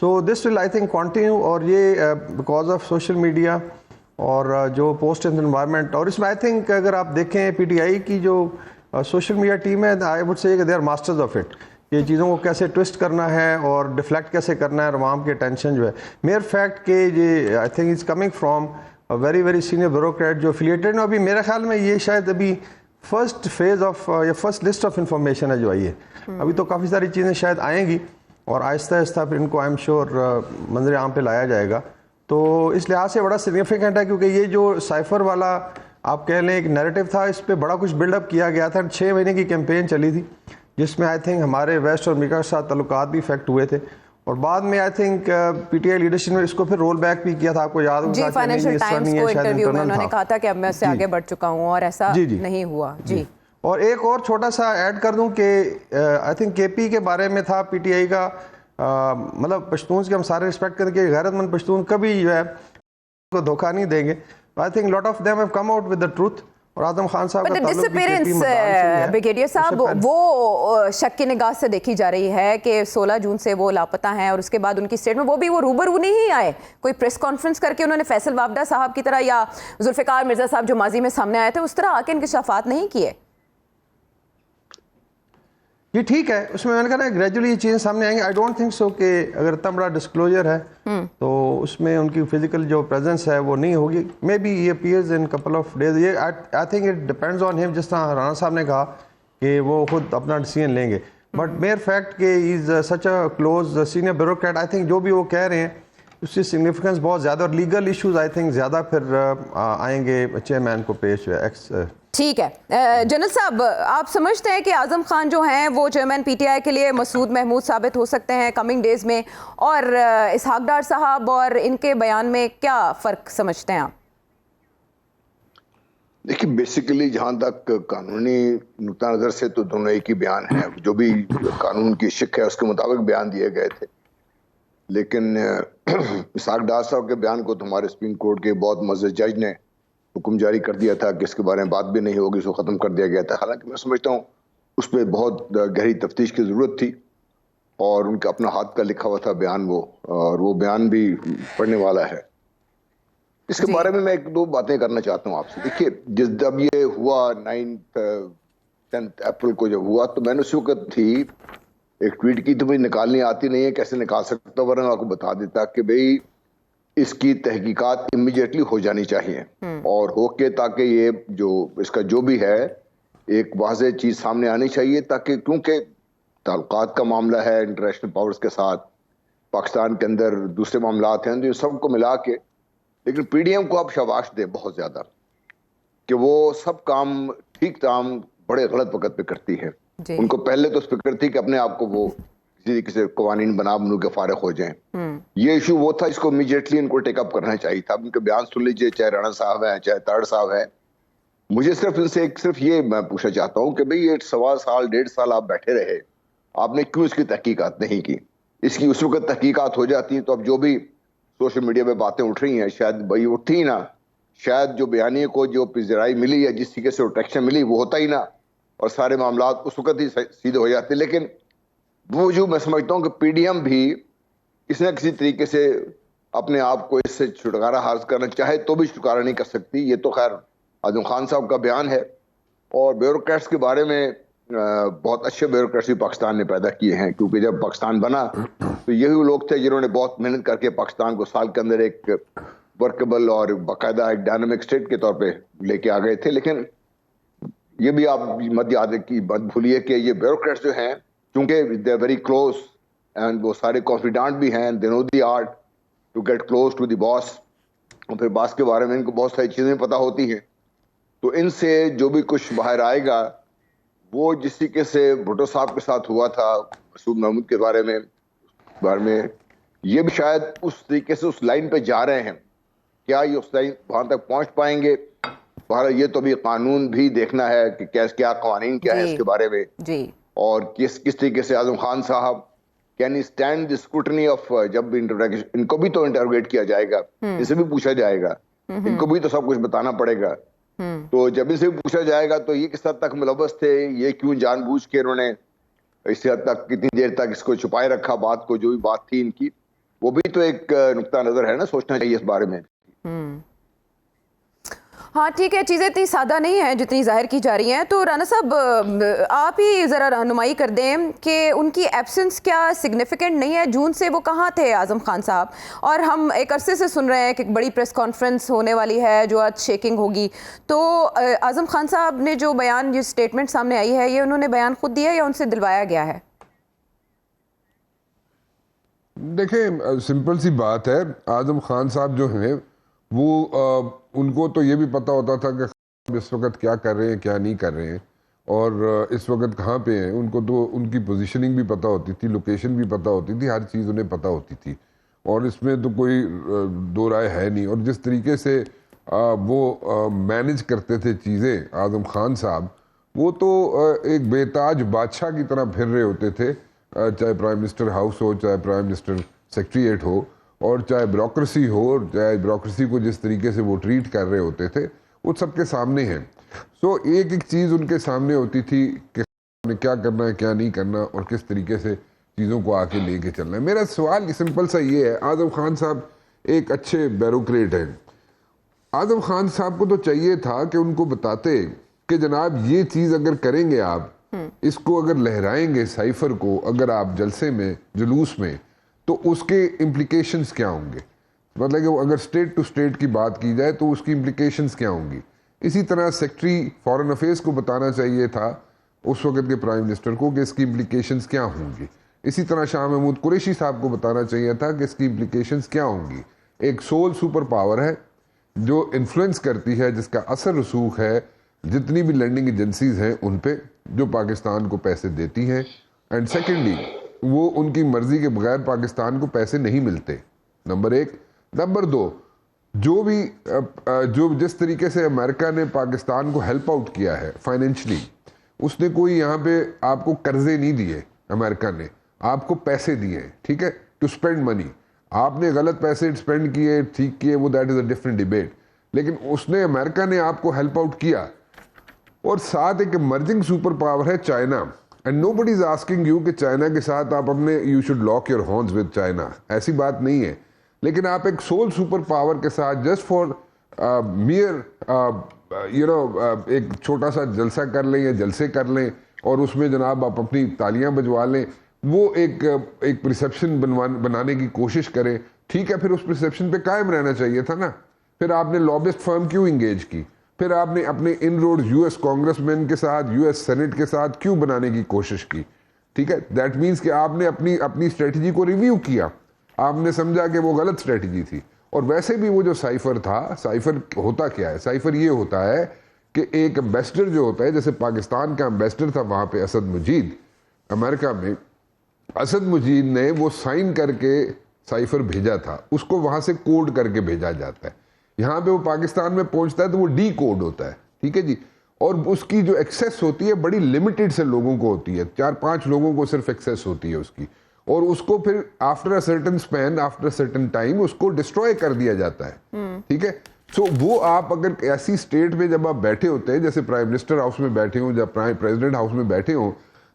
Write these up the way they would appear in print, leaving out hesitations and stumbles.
So this will I think continue. اور یہ because of social media اور جو پوسٹ انوائرمنٹ, اور اس میں آئی تھنک اگر آپ دیکھیں پی ٹی آئی کی جو سوشل میڈیا ٹیم ہے, I would say they are masters of it. یہ چیزوں کو کیسے ٹوسٹ کرنا ہے اور ڈیفلیکٹ کیسے کرنا ہے, عوام کے ٹینشن جو ہے. میئر فیکٹ کہ یہ I think is coming from very very senior bureaucrat جو افیلیٹڈ ہیں. ابھی میرے خیال میں یہ شاید ابھی فرسٹ فیز آف یا فرسٹ لسٹ آف انفارمیشن ہے جو آئی ہے. ابھی تو کافی ساری چیزیں شاید آئیں گی اور آہستہ آہستہ پھر ان کو آئی ایم شیور منظر عام پہ لایا جائے گا. تو اس لحاظ سے بڑا سگنیفیکنٹ ہے کیونکہ یہ جو سائفر والا آپ کہہ لیں ایک نیریٹو تھا, اس پہ بڑا کچھ بلڈ اپ کیا گیا تھا. 6 مہینے کی کیمپین چلی تھی جس میں آئی تھنک ہمارے ویسٹ اور امریکہ کے ساتھ تعلقات بھی افیکٹ ہوئے تھے, اور بعد میں I think P T I leadership نے اس کو پھر رول بیک بھی کیا تھا. آپ کو یاد ہوگا جی, فائنینشیل ٹائمز کو انٹرویو میں انہوں نے کہا تھا کہ اب میں اس سے آگے بڑھ چکا ہوں, اور ایسا نہیں ہوا. جی, اور ایک اور چھوٹا سا ایڈ کر دوں کہ آئی تھنک کے پی کے بارے میں تھا پی ٹی آئی کا, مطلب پشتونز کے ہم سارے رسپیکٹ کریں کہ غیرت مند پشتون کبھی جو ہے کو دھوکہ نہیں دیں گے. I think lot of them have come out with the truth. اور اعظم خان صاحب کا تعلق بھی بریگیڈیئر صاحب وہ شک کی نگاہ سے دیکھی جا رہی ہے کہ 16 جون سے وہ لاپتہ ہیں, اور اس کے بعد ان کی اسٹیٹمنٹ وہ روبرو نہیں آئے, کوئی پریس کانفرنس کر کے انہوں نے فیصل وابڈہ صاحب کی طرح یا ذوالفقار مرزا صاحب جو ماضی میں سامنے آئے تھے اس طرح آ کے انکشافات نہیں کیے. یہ ٹھیک ہے, اس میں نے کہا نا گریجولی یہ چیزیں سامنے آئیں گی. آئی ڈونٹ تھنک سو کہ اگر اتنا بڑا ڈسکلوجر ہے تو اس میں ان کی فزیکل جو پریزنس ہے وہ نہیں ہوگی. مے بی یہ appears in couple of days. یہ I think it depends on ہم, جس طرح رانا صاحب نے کہا کہ وہ خود اپنا ڈیسیژن لیں گے. بٹ میئر فیکٹ کہ is such a close senior bureaucrat, I think جو بھی وہ کہہ رہے ہیں اس کی سگنیفیکنس بہت زیادہ, اور لیگل ایشوز آئی تھنک زیادہ پھر آئیں گے چیئرمین کو پیش. ٹھیک ہے جنرل صاحب, آپ سمجھتے ہیں کہ اعظم خان جو ہیں وہ چیئرمین پی ٹی آئی کے لیے مسعود محمود ثابت ہو سکتے ہیں کمنگ ڈیز میں, اور اسحاق ڈار صاحب اور ان کے بیان میں کیا فرق سمجھتے ہیں آپ؟ دیکھیے بیسیکلی جہاں تک قانونی نقطہ نظر سے تو دونوں ایک ہی بیان ہے, جو بھی قانون کی شک ہے اس کے مطابق بیان دیے گئے تھے. لیکن اسحاق ڈار صاحب کے بیان کو تو ہمارے سپریم کورٹ کے بہت معزز جج نے حکم جاری کر دیا تھا کہ اس کے بارے میں بات بھی نہیں ہوگی, اس کو ختم کر دیا گیا تھا. حالانکہ میں سمجھتا ہوں اس پہ بہت گہری تفتیش کی ضرورت تھی, اور ان کا اپنا ہاتھ کا لکھا ہوا تھا بیان وہ, اور وہ بیان بھی پڑھنے والا ہے. اس کے بارے میں ایک دو باتیں کرنا چاہتا ہوں آپ سے. دیکھیے جب یہ ہوا 10 اپریل کو جب ہوا تو میں نے اس وقت تھی ایک ٹویٹ کی, تو مجھے نکالنی آتی نہیں ہے, کیسے نکال سکتا, ورنہ آپ کو بتا دیتا کہ بھئی اس کی تحقیقات امیڈیٹلی ہو جانی چاہیے, اور ہو کے تاکہ یہ جو اس کا جو بھی ہے ایک واضح چیز سامنے آنی چاہیے, تاکہ کیونکہ تعلقات کا معاملہ ہے انٹرنیشنل پاورز کے ساتھ, پاکستان کے اندر دوسرے معاملات ہیں, تو یہ سب کو ملا کے. لیکن پی ڈی ایم کو آپ شاباش دیں بہت زیادہ کہ وہ سب کام ٹھیک تام بڑے غلط وقت پہ کرتی ہے. ان کو پہلے تو اس فکر تھی کہ اپنے آپ کو وہ کسی کسی قوانین بنو کے فارغ ہو جائیں. یہ ایشو وہ تھا, اس کو امیڈیٹلی ان کو ٹیک اپ کرنا چاہیے تھا. ان کے بیان سن لیجیے, چاہے رانا صاحب ہیں چاہے تارڑ صاحب ہیں. مجھے صرف ان سے صرف یہ میں پوچھنا چاہتا ہوں کہ بھئی یہ 1.25 سال 1.5 سال آپ بیٹھے رہے, آپ نے کیوں اس کی تحقیقات نہیں کی؟ اس کی اس وقت تحقیقات ہو جاتی ہیں تو اب جو بھی سوشل میڈیا پہ باتیں اٹھ رہی ہیں شاید بھائی اٹھتی نا, شاید جو بیانیے کو جو پذیرائی ملی یا جس طریقے سے پروٹیکشن ملی وہ ہوتا ہی نا, اور سارے معاملات اس وقت ہی سیدھے ہو جاتے. لیکن وہ جو میں سمجھتا ہوں کہ پی ڈی ایم بھی کسی نہ کسی طریقے سے اپنے آپ کو اس سے چھٹکارا حاصل کرنا چاہے تو بھی چھٹکارا نہیں کر سکتی. یہ تو خیر اعظم خان صاحب کا بیان ہے, اور بیوروکریٹس کے بارے میں بہت اچھے بیوروکریٹس بھی پاکستان نے پیدا کیے ہیں, کیونکہ جب پاکستان بنا تو یہی لوگ تھے جنہوں نے بہت محنت کر کے پاکستان کو سال کے اندر ایک ورکیبل اور باقاعدہ ایک ڈائنامک اسٹیٹ کے طور پہ لے کے آ گئے تھے. لیکن یہ بھی آپ مت یاد کی بات بھولیے کہ یہ بیوروکریٹس جو ہیں چونکہ they are very close and وہ سارے کانفیڈنٹ بھی ہیں, they know the art to get close to the boss, اور پھر باس کے بارے میں ان کو بہت ساری چیزیں پتہ ہوتی ہیں. تو ان سے جو بھی کچھ باہر آئے گا وہ جس طریقے سے بھٹو صاحب کے ساتھ ہوا تھا مسعود محمود کے بارے میں یہ بھی شاید اس طریقے سے اس لائن پہ جا رہے ہیں. کیا یہ اس لائن وہاں تک پہنچ پائیں گے؟ بہرحال یہ تو بھی قانون بھی دیکھنا ہے کہ کیا قوانین کیا ہے اس کے بارے میں, اور کس طریقے سے اعظم خان صاحب can he stand the scrutiny of, جب بھی ان کو بھی تو انٹروگیٹ کیا جائے گا, ان سے بھی پوچھا جائے گا, ان کو بھی تو سب کچھ بتانا پڑے گا. تو جب ان سے پوچھا جائے گا تو یہ کس حد تک ملوث تھے, یہ کیوں جان بوجھ کے انہوں نے اس حد تک کتنی دیر تک اس کو چھپائے رکھا بات کو, جو بھی بات تھی ان کی. وہ بھی تو ایک نقطہ نظر ہے نا, سوچنا چاہیے اس بارے میں. ہاں ٹھیک ہے, چیزیں اتنی سادہ نہیں ہیں جتنی ظاہر کی جا رہی ہیں. تو رانا صاحب آپ ہی ذرا رہنمائی کر دیں کہ ان کی ایبسنس کیا سگنیفیکنٹ نہیں ہے؟ جون سے وہ کہاں تھے اعظم خان صاحب؟ اور ہم ایک عرصے سے سن رہے ہیں کہ ایک بڑی پریس کانفرنس ہونے والی ہے جو آج شیکنگ ہوگی. تو اعظم خان صاحب نے جو بیان, جو سٹیٹمنٹ سامنے آئی ہے, یہ انہوں نے بیان خود دیا یا ان سے دلوایا گیا ہے؟ دیکھیں سمپل سی بات ہے, اعظم خان صاحب جو ہیں وہ ان کو تو یہ بھی پتہ ہوتا تھا کہ اس وقت کیا کر رہے ہیں کیا نہیں کر رہے ہیں, اور اس وقت کہاں پہ ہیں. ان کو تو ان کی پوزیشننگ بھی پتہ ہوتی تھی, لوکیشن بھی پتہ ہوتی تھی, ہر چیز انہیں پتہ ہوتی تھی, اور اس میں تو کوئی دو رائے ہے نہیں. اور جس طریقے سے وہ مینج کرتے تھے چیزیں اعظم خان صاحب, وہ تو ایک بے تاج بادشاہ کی طرح پھر رہے ہوتے تھے, چاہے پرائم منسٹر ہاؤس ہو, چاہے پرائم منسٹر سیکریٹریٹ ہو, اور چاہے بیوروکریسی ہو, اور چاہے بیوروکریسی کو جس طریقے سے وہ ٹریٹ کر رہے ہوتے تھے, وہ سب کے سامنے ہیں. سو ایک ایک چیز ان کے سامنے ہوتی تھی کہ نے کیا کرنا ہے کیا نہیں کرنا, اور کس طریقے سے چیزوں کو آگے لے کے چلنا ہے. میرا سوال سمپل سا یہ ہے, اعظم خان صاحب ایک اچھے بیوروکریٹ ہیں. اعظم خان صاحب کو تو چاہیے تھا کہ ان کو بتاتے کہ جناب یہ چیز اگر کریں گے آپ, اس کو اگر لہرائیں گے سائفر کو اگر آپ جلسے میں جلوس میں, تو اس کے امپلیکیشنز کیا ہوں گے. مطلب کہ اگر اسٹیٹ ٹو اسٹیٹ کی بات کی جائے تو اس کی امپلیکیشنز کیا ہوں گی. اسی طرح سیکٹری فارن افیئرس کو بتانا چاہیے تھا اس وقت کے پرائم منسٹر کو کہ اس کی امپلیکیشنز کیا ہوں گی. اسی طرح شاہ محمود قریشی صاحب کو بتانا چاہیے تھا کہ اس کی امپلیکیشنز کیا ہوں گی. ایک سول سپر پاور ہے جو انفلوئنس کرتی ہے, جس کا اثر رسوخ ہے جتنی بھی لینڈنگ ایجنسیز ہیں ان پہ, جو پاکستان کو پیسے دیتی ہیں. اینڈ سیکنڈلی وہ ان کی مرضی کے بغیر پاکستان کو پیسے نہیں ملتے, نمبر ایک. نمبر دو, جو جس طریقے سے امریکہ نے پاکستان کو ہیلپ آؤٹ کیا ہے فائنینشلی, اس نے کوئی یہاں پہ آپ کو قرضے نہیں دیے, امریکہ نے آپ کو پیسے دیے, ٹھیک ہے, ٹو اسپینڈ منی. آپ نے غلط پیسے اسپینڈ کیے, ٹھیک کیے, وہ that is a different debate, لیکن اس نے امریکہ نے آپ کو ہیلپ آؤٹ کیا. اور ساتھ ایک ایمرجنگ سپر پاور ہے China, and nobody is asking you کہ چائنا کے ساتھ آپ اپنے you should lock your horns with China, ایسی بات نہیں ہے. لیکن آپ ایک سول سپر پاور کے ساتھ جسٹ فار میئر ایک چھوٹا سا جلسہ کر لیں یا جلسے کر لیں, اور اس میں جناب آپ اپنی تالیاں بجوا لیں, وہ ایک پرسیپشن بنانے کی کوشش کریں, ٹھیک ہے. پھر اس پرسیپشن پہ قائم رہنا چاہیے تھا نا. پھر آپ نے لابسٹ فرم کیوں انگیج کی, پھر آپ نے اپنے ان روڈ یو ایس کانگریس مین کے ساتھ, یو ایس سینٹ کے ساتھ کیوں بنانے کی کوشش کی, ٹھیک ہے. دیٹ مینس کہ آپ نے اپنی اسٹریٹجی کو ریویو کیا, آپ نے سمجھا کہ وہ غلط اسٹریٹجی تھی. اور ویسے بھی وہ جو سائفر تھا, سائفر ہوتا کیا ہے, سائفر یہ ہوتا ہے کہ ایک امبیسڈر جو ہوتا ہے, جیسے پاکستان کا امبیسڈر تھا وہاں پہ اسد مجید امریکہ میں, اسد مجید نے وہ سائن کر کے سائفر بھیجا تھا, اس کو وہاں سے کوڈ کر کے بھیجا جاتا ہے. یہاں پہ وہ پاکستان میں پہنچتا ہے تو وہ ڈی کوڈ ہوتا ہے, ٹھیک ہے جی. اور اس کی جو ایکسیس ہوتی ہے بڑی لمیٹڈ سے لوگوں کو ہوتی ہے, 4-5 لوگوں کو صرف ایکسیس ہوتی ہے اس کی, اور اس کو پھر after a certain span, after a certain time اس کو ڈسٹروائے کر دیا جاتا ہے, ٹھیک ہے. سو وہ آپ اگر ایسی اسٹیٹ میں جب آپ بیٹھے ہوتے ہیں, جیسے پرائم منسٹر ہاؤس میں بیٹھے ہوں, جب پریزیڈنٹ ہاؤس میں بیٹھے ہوں,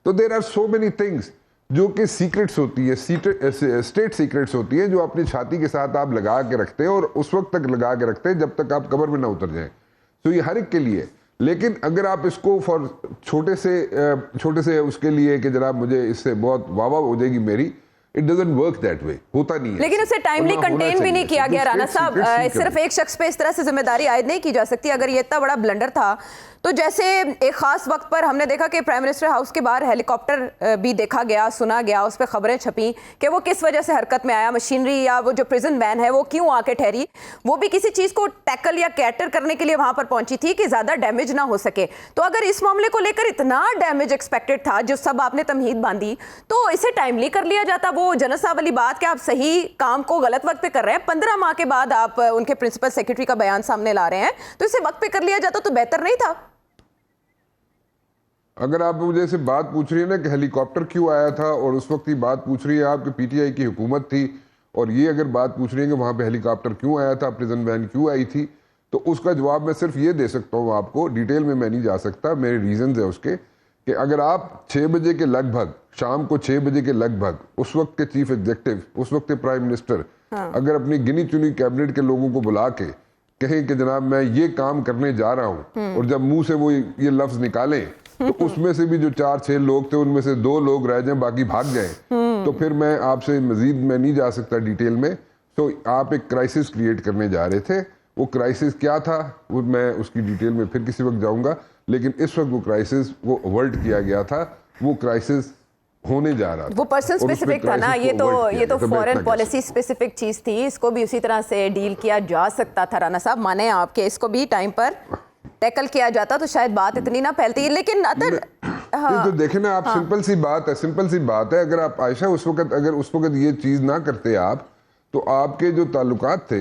تو there are so many things جو کہ سیکرٹس ہوتی ہے, اسٹیٹ سیکرٹس ہوتی ہیں, جو اپنی چھاتی کے ساتھ آپ لگا کے رکھتے ہیں, اور اس وقت تک لگا کے رکھتے ہیں جب تک آپ قبر میں نہ اتر جائیں. تو یہ ہر ایک کے لیے. لیکن اگر آپ اس کو فار چھوٹے سے اس کے لیے کہ جناب مجھے اس سے بہت واہ واہ ہو جائے گی میری, it doesn't work that way, ہوتا نہیں ہے. لیکن اسے ٹائملی کنٹین بھی نہیں کیا گیا رانا صاحب. صرف ایک شخص پہ اس طرح سے ذمہ داری عائد نہیں کی جا سکتی. اگر یہ اتنا بڑا بلنڈر تھا تو جیسے ایک خاص وقت پر ہم نے دیکھا کہ پرائم منسٹر ہاؤس کے باہر ہیلی کاپٹر بھی دیکھا گیا, سنا گیا, اس پہ خبریں چھپیں کہ وہ کس وجہ سے حرکت میں آیا, مشینری یا وہ جو پریزن وین ہے وہ کیوں آ کے ٹھہری, وہ بھی کسی چیز کو ٹیکل یا کیٹر کرنے کے لیے وہاں پر پہنچی تھی کہ زیادہ ڈیمیج نہ ہو سکے. تو اگر اس معاملے کو لے کر اتنا ڈیمیج ایکسپیکٹڈ تھا جو سب آپ نے تمہید باندھی, تو اسے ٹائملی کر لیا جاتا. وہ جنرل صاحب والی بات کہ آپ صحیح کام کو غلط وقت پہ کر رہے ہیں, 15 ماہ کے بعد آپ ان کے پرنسپل سیکرٹری کا بیان سامنے لا رہے ہیں, تو اسے وقت پہ کر لیا جاتا تو بہتر نہیں تھا؟ اگر آپ مجھے سے بات پوچھ رہی ہیں نا کہ ہیلی کاپٹر کیوں آیا تھا, اور اس وقت یہ بات پوچھ رہی ہے آپ کہ پی ٹی آئی کی حکومت تھی, اور یہ اگر بات پوچھ رہی ہیں کہ وہاں پہ ہیلی کاپٹر کیوں آیا تھا, پریزن وین کیوں آئی تھی, تو اس کا جواب میں صرف یہ دے سکتا ہوں آپ کو, ڈیٹیل میں نہیں جا سکتا, میرے ریزنز ہیں اس کے, کہ اگر آپ 6 بجے کے لگ بھگ شام کو 6 بجے کے لگ بھگ اس وقت کے چیف ایگزیکٹو, اس وقت کے پرائم منسٹر اگر اپنی گنی چنی کیبنٹ کے لوگوں کو بلا کے کہیں کہ جناب میں یہ کام کرنے جا رہا ہوں, اور جب منہ سے وہ یہ لفظ نکالیں تو اس میں سے بھی جو 4-6 لوگ تھے ان میں سے 2 لوگ رہ جائیں, باقی بھاگ جائیں, تو پھر میں آپ سے مزید میں نہیں جا سکتا ڈیٹیل میں. تو آپ ایک کرائسس کریٹ کرنے جا رہے تھے. وہ کرائسس کیا تھا وہ میں اس کی ڈیٹیل میں پھر کسی وقت جاؤں گا, لیکن اس وقت وہ کرائسس وہ اوورٹ کیا گیا تھا, وہ کرائسس ہونے جا رہا تھا. وہ پرسن اسپیسیفک تھا نا, یہ تو فورن پالیسی اسپیسیفک چیز تھی, اس کو بھی اسی طرح سے ڈیل کیا جا سکتا تھا. رانا صاحب مانے آپ کے اس کو بھی ٹائم پر ٹیکل کیا جاتا تو شاید بات اتنی نہ پھیلتی, لیکن تو دیکھیں نا آپ, سمپل سی بات ہے, اگر آپ عائشہ اس وقت یہ چیز نہ کرتے آپ, تو آپ کے جو تعلقات تھے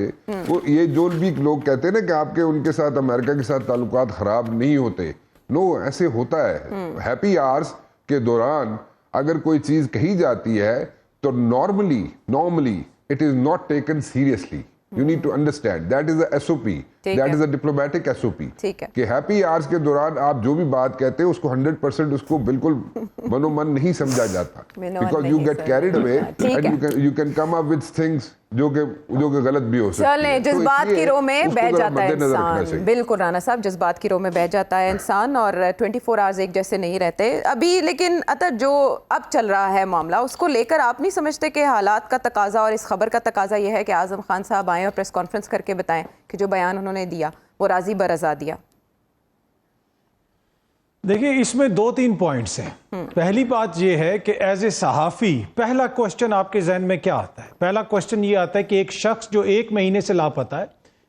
وہ یہ جو بھی لوگ کہتے ہیں نا کہ آپ کے ان کے ساتھ امریکہ کے ساتھ تعلقات خراب نہیں ہوتے, نو ایسے ہوتا ہے. ہیپی آورز کے دوران اگر کوئی چیز کہی جاتی ہے تو normally it is not taken seriously. You need to understand that is a SOP, that is a diplomatic SOP. کہ ہیپی آورز کے دوران آپ جو بھی بات کہتے ہیں اس کو 100% اس کو بالکل منو من نہیں سمجھا جاتا, because you get carried away and you can come up with things جو کہ غلط بھی ہو سکتی ہے. چلیں, جذبات کی رو میں بہہ جاتا ہے انسان. بالکل رانا صاحب, جذبات کی رو میں بہہ جاتا ہے انسان, اور 24 آورز ایک جیسے نہیں رہتے ابھی. لیکن اطہر جو اب چل رہا ہے معاملہ, اس کو لے کر آپ نہیں سمجھتے کہ حالات کا تقاضا اور اس خبر کا تقاضا یہ ہے کہ اعظم خان صاحب آئیں اور پریس کانفرنس کر کے بتائیں کہ جو بیان انہوں نے دیا وہ راضی برضا دیا؟ دیکھیں اس میں 2-3 پوائنٹس ہیں. پہلی بات یہ ہے کہ ایز اے صحافی پہلا کوشچن آپ کے ذہن میں کیا آتا ہے؟ پہلا کوشچن یہ آتا ہے کہ ایک شخص جو 1 مہینے سے لاپتہ ہے,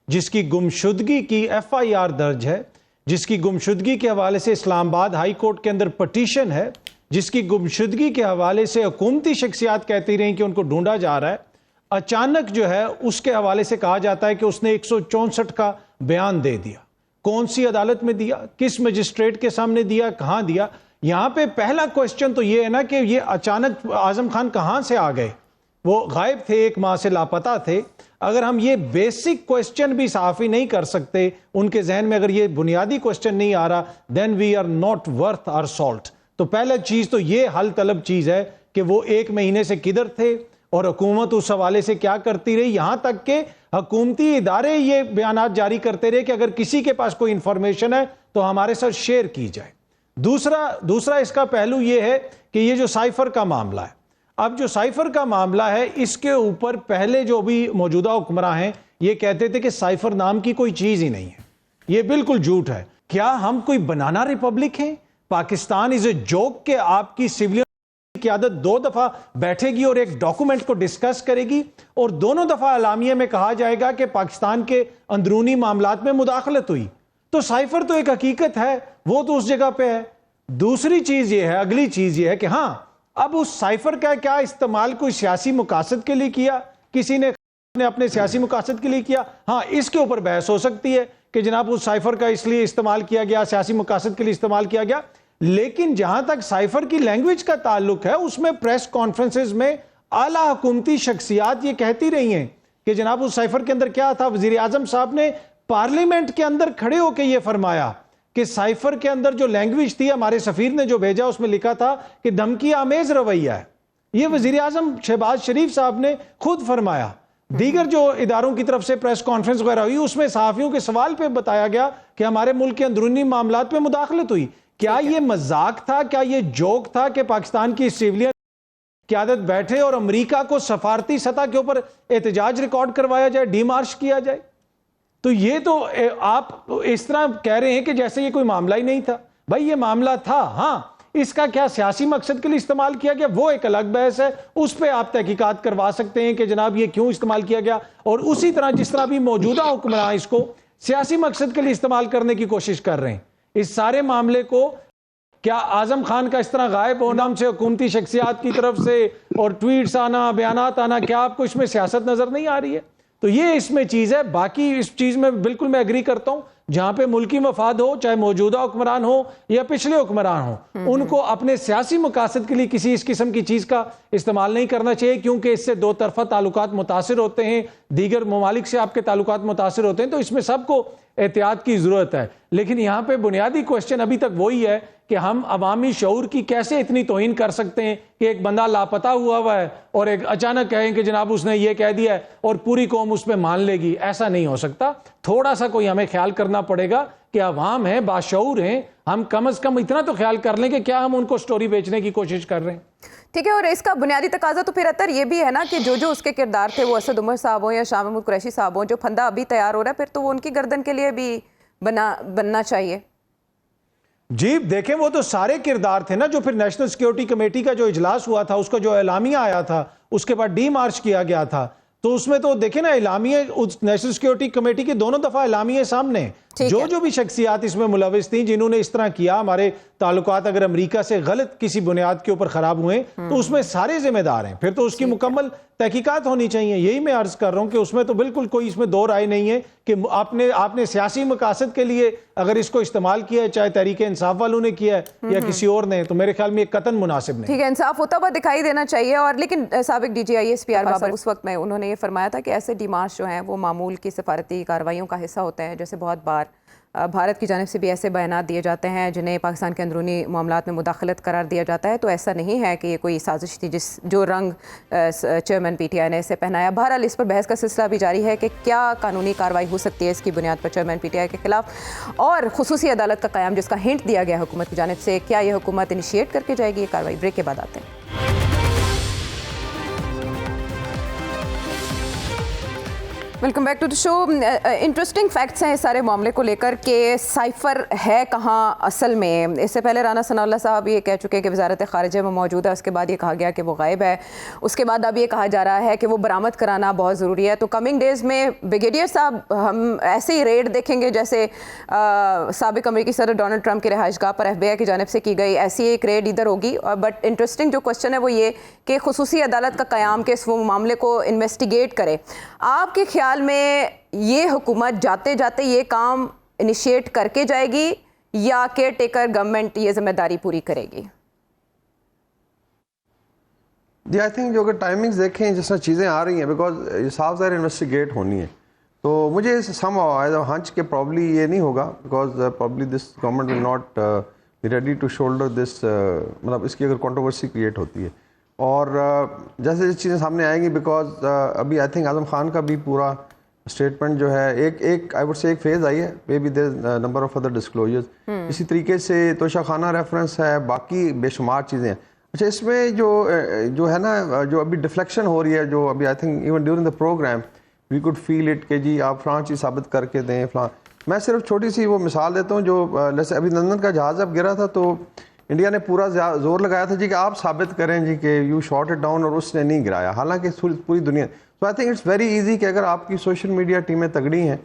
جس کی گمشدگی کی FIR درج ہے, جس کی گمشدگی کے حوالے سے اسلام آباد ہائی کورٹ کے اندر پٹیشن ہے, جس کی گمشدگی کے حوالے سے حکومتی شخصیات کہتی رہیں کہ ان کو ڈھونڈا جا رہا ہے, اچانک جو ہے اس کے حوالے سے کہا جاتا ہے کہ اس نے 164 کا بیان دے دیا. کون سی عدالت میں دیا, کس مجسٹریٹ کے سامنے دیا, کہاں دیا؟ یہاں پہ پہلا کوشچن تو یہ ہے نا کہ یہ اچانک اعظم خان کہاں سے آ گئے؟ وہ غائب تھے, 1 ماہ سے لاپتہ تھے. اگر ہم یہ بیسک کوشچن بھی صحافی نہیں کر سکتے, ان کے ذہن میں اگر یہ بنیادی کوشچن نہیں آ رہا, then we are not worth our salt. تو پہلا چیز تو یہ حل طلب چیز ہے کہ وہ 1 مہینے سے کدھر تھے اور حکومت اس حوالے سے کیا کرتی رہی, یہاں تک کہ حکومتی ادارے یہ بیانات جاری کرتے رہے کہ اگر کسی کے پاس کوئی انفارمیشن ہے تو ہمارے ساتھ شیئر کی جائے. دوسرا اس کا پہلو یہ ہے کہ یہ جو سائفر کا معاملہ ہے, اب جو سائفر کا معاملہ ہے اس کے اوپر پہلے جو بھی موجودہ حکمراں ہیں یہ کہتے تھے کہ سائفر نام کی کوئی چیز ہی نہیں ہے. یہ بالکل جھوٹ ہے. کیا ہم کوئی بنانا ریپبلک ہیں؟ پاکستان از اے جوک کہ آپ کی سویلین قیادت 2 دفعہ بیٹھے گی اور ایک ڈاکومنٹ کو ڈسکس کرے گی اور دونوں دفعہ اعلامیہ میں کہا جائے گا کہ پاکستان کے اندرونی معاملات میں مداخلت ہوئی. تو سائفر تو ایک حقیقت ہے, وہ تو اس جگہ پہ ہے. دوسری چیز یہ ہے, اگلی چیز یہ ہے کہ ہاں اب اس سائفر کا کیا استعمال کوئی سیاسی مقاصد کے لیے کیا, کسی نے اپنے سیاسی مقاصد کے لیے کیا, ہاں اس کے اوپر بحث ہو سکتی ہے کہ جناب اس سائفر کا اس لیے استعمال کیا گیا, سیاسی مقاصد کے لیے استعمال کیا گیا. لیکن جہاں تک سائفر کی لینگویج کا تعلق ہے, اس میں پریس کانفرنسز میں اعلیٰ حکومتی شخصیات یہ کہتی رہی ہیں کہ جناب اس سائفر کے اندر کیا تھا. وزیر اعظم صاحب نے پارلیمنٹ کے اندر کھڑے ہو کے یہ فرمایا کہ سائفر کے اندر جو لینگویج تھی, ہمارے سفیر نے جو بھیجا اس میں لکھا تھا کہ دھمکی آمیز رویہ ہے. یہ وزیر اعظم شہباز شریف صاحب نے خود فرمایا. دیگر جو اداروں کی طرف سے پریس کانفرنس وغیرہ ہوئی اس میں صحافیوں کے سوال پہ بتایا گیا کہ ہمارے ملک کے اندرونی معاملات میں مداخلت ہوئی. کیا یہ مذاق تھا, کیا یہ جوک تھا کہ پاکستان کی سیویلین قیادت بیٹھے اور امریکہ کو سفارتی سطح کے اوپر احتجاج ریکارڈ کروایا جائے, ڈی مارش کیا جائے؟ تو یہ تو آپ اس طرح کہہ رہے ہیں کہ جیسے یہ کوئی معاملہ ہی نہیں تھا. بھائی یہ معاملہ تھا, ہاں اس کا کیا سیاسی مقصد کے لیے استعمال کیا گیا وہ ایک الگ بحث ہے, اس پہ آپ تحقیقات کروا سکتے ہیں کہ جناب یہ کیوں استعمال کیا گیا. اور اسی طرح جس طرح بھی موجودہ حکمراں اس کو سیاسی مقصد کے لیے استعمال کرنے کی کوشش کر رہے ہیں, اس سارے معاملے کو کیا اعظم خان کا اس طرح غائب ہونا سے حکومتی شخصیات کی طرف سے اور ٹویٹس آنا, بیانات آنا, کیا آپ کو اس میں سیاست نظر نہیں آ رہی ہے؟ تو یہ اس میں چیز ہے. باقی اس چیز میں بالکل میں ایگری کرتا ہوں, جہاں پہ ملکی مفاد ہو, چاہے موجودہ حکمران ہو یا پچھلے حکمران ہو, ان کو اپنے سیاسی مقاصد کے لیے کسی اس قسم کی چیز کا استعمال نہیں کرنا چاہیے, کیونکہ اس سے 2 طرفہ تعلقات متاثر ہوتے ہیں, دیگر ممالک سے آپ کے تعلقات متاثر ہوتے ہیں. تو اس میں سب کو احتیاط کی ضرورت ہے. لیکن یہاں پہ بنیادی کوشچن ابھی تک وہی ہے کہ ہم عوامی شعور کی کیسے اتنی توہین کر سکتے ہیں کہ ایک بندہ لاپتہ ہوا ہے اور ایک اچانک کہیں کہ جناب اس نے یہ کہہ دیا ہے اور پوری قوم اس پہ مان لے گی. ایسا نہیں ہو سکتا. تھوڑا سا کوئی ہمیں خیال کرنا پڑے گا کہ عوام ہیں, باشعور ہیں, ہم کم از کم اتنا تو خیال کر لیں کہ کیا ہم ان کو سٹوری بیچنے کی کوشش کر رہے ہیں. ٹھیک ہے. اور اس کا بنیادی تقاضا تو پھر اطہر یہ بھی ہے نا کہ جو اس کے کردار تھے, وہ اسد عمر صاحب ہوں یا شاہ محمود قریشی صاحب ہوں, جو پھندہ ابھی تیار ہو رہا ہے, پھر تو وہ ان کی گردن کے لیے بھی بننا چاہیے. جی دیکھیں, وہ تو سارے کردار تھے نا جو پھر نیشنل سیکیورٹی کمیٹی کا جو اجلاس ہوا تھا, اس کا جو اعلامیہ آیا تھا, اس کے بعد ڈی مارچ کیا گیا تھا, تو اس میں تو دیکھیں نا اعلامیہ نیشنل سیکیورٹی کمیٹی کے دونوں دفعہ اعلامیہ سامنے, جو بھی شخصیات اس میں ملوث تھیں جنہوں نے اس طرح کیا, ہمارے تعلقات اگر امریکہ سے غلط کسی بنیاد کے اوپر خراب ہوئے تو اس میں سارے ذمہ دار ہیں. پھر تو اس کی مکمل تحقیقات ہونی چاہیے. یہی میں عرض کر رہا ہوں کہ اس میں تو بالکل کوئی اس میں دو رائے نہیں ہے کہ آپ نے سیاسی مقاصد کے لیے اگر اس کو استعمال کیا ہے, چاہے تحریک انصاف والوں نے کیا ہے یا کسی اور نے, تو میرے خیال میں یہ قطعاً مناسب نہیں. ٹھیک ہے, انصاف ہوتا ہوا دکھائی دینا چاہیے. اور لیکن سابق D G I S P R Babar اس وقت میں انہوں نے یہ فرمایا تھا کہ ایسے ڈیمارچ جو ہیں وہ معمول کی سفارتی کارروائیوں کا حصہ ہوتے ہیں. جیسے بہت بار بھارت کی جانب سے بھی ایسے بیانات دیے جاتے ہیں جنہیں پاکستان کے اندرونی معاملات میں مداخلت قرار دیا جاتا ہے. تو ایسا نہیں ہے کہ یہ کوئی سازش تھی جو رنگ چیئرمین پی ٹی آئی نے اسے پہنایا. بہرحال اس پر بحث کا سلسلہ بھی جاری ہے کہ کیا قانونی کارروائی ہو سکتی ہے اس کی بنیاد پر چیئرمین پی ٹی آئی کے خلاف, اور خصوصی عدالت کا قیام جس کا ہنٹ دیا گیا حکومت کی جانب سے, کیا یہ حکومت انیشیٹ کر کے جائے گی یہ کارروائی. بریک کے بعد آتے ہیں. Welcome back to the show. Interesting facts ہیں اس سارے معاملے کو لے کر کہ سائفر ہے کہاں اصل میں. اس سے پہلے رانا ثناء اللہ صاحب یہ کہہ چکے کہ وزارت خارجہ میں موجود ہے, اس کے بعد یہ کہا گیا کہ وہ غائب ہے, اس کے بعد اب یہ کہا جا رہا ہے کہ وہ برآمد کرانا بہت ضروری ہے. تو کمنگ ڈیز میں بریگیڈیئر صاحب ہم ایسے ہی ریڈ دیکھیں گے جیسے سابق امریکی صدر ڈونلڈ ٹرمپ کی رہائش گاہ پر ایف بی آئی کی جانب سے کی گئی, ایسی ایک ریڈ ادھر ہوگی. بٹ انٹرسٹنگ جو کوشچن ہے وہ یہ کہ خصوصی عدالت کا قیام کے اس وہ معاملے کو انویسٹیگیٹ کرے. آپ کے خیال میں یہ حکومت جاتے جاتے یہ کام انیشیٹ کر کے جائے گی یا کیئر ٹیکر گورنمنٹ یہ ذمہ داری پوری کرے گی؟ جی آئی تھنک جو اگر ٹائمنگز دیکھیں جس طرح چیزیں آ رہی ہیں, بیکاز یہ صاف ظاہر انویسٹیگیٹ ہونی ہے, تو مجھے سم ایز اے ہنچ کہ پرابلی یہ نہیں ہوگا, because probably this government will not be ready to shoulder this, مطلب اس کی اگر کنٹروورسی کریٹ ہوتی ہے. اور جیسے جس چیزیں سامنے آئیں گی, بیکاز ابھی آئی تھنک اعظم خان کا بھی پورا اسٹیٹمنٹ جو ہے ایک آئی وڈ سے ایک فیز آئی ہے, maybe there number of other disclosures. اسی طریقے سے توشہ خانہ ریفرنس ہے, باقی بے شمار چیزیں ہیں. اچھا, اس میں جو ہے نا جو ابھی ڈیفلیکشن ہو رہی ہے, جو ابھی I think even during the programme we could feel it کہ جی آپ فلاں چیز ثابت کر کے دیں فلاں. میں صرف چھوٹی سی وہ مثال دیتا ہوں, جو جیسے ابھی لندن کا جہاز اب گرا تھا تو انڈیا نے پورا زور لگایا تھا جی کہ آپ ثابت کریں جی کہ یو شاٹ اٹ ڈاؤن, اور اس نے نہیں گرایا, حالانکہ پوری دنیا. So I think it's very easy کہ اگر آپ کی سوشل میڈیا ٹیمیں تگڑی ہیں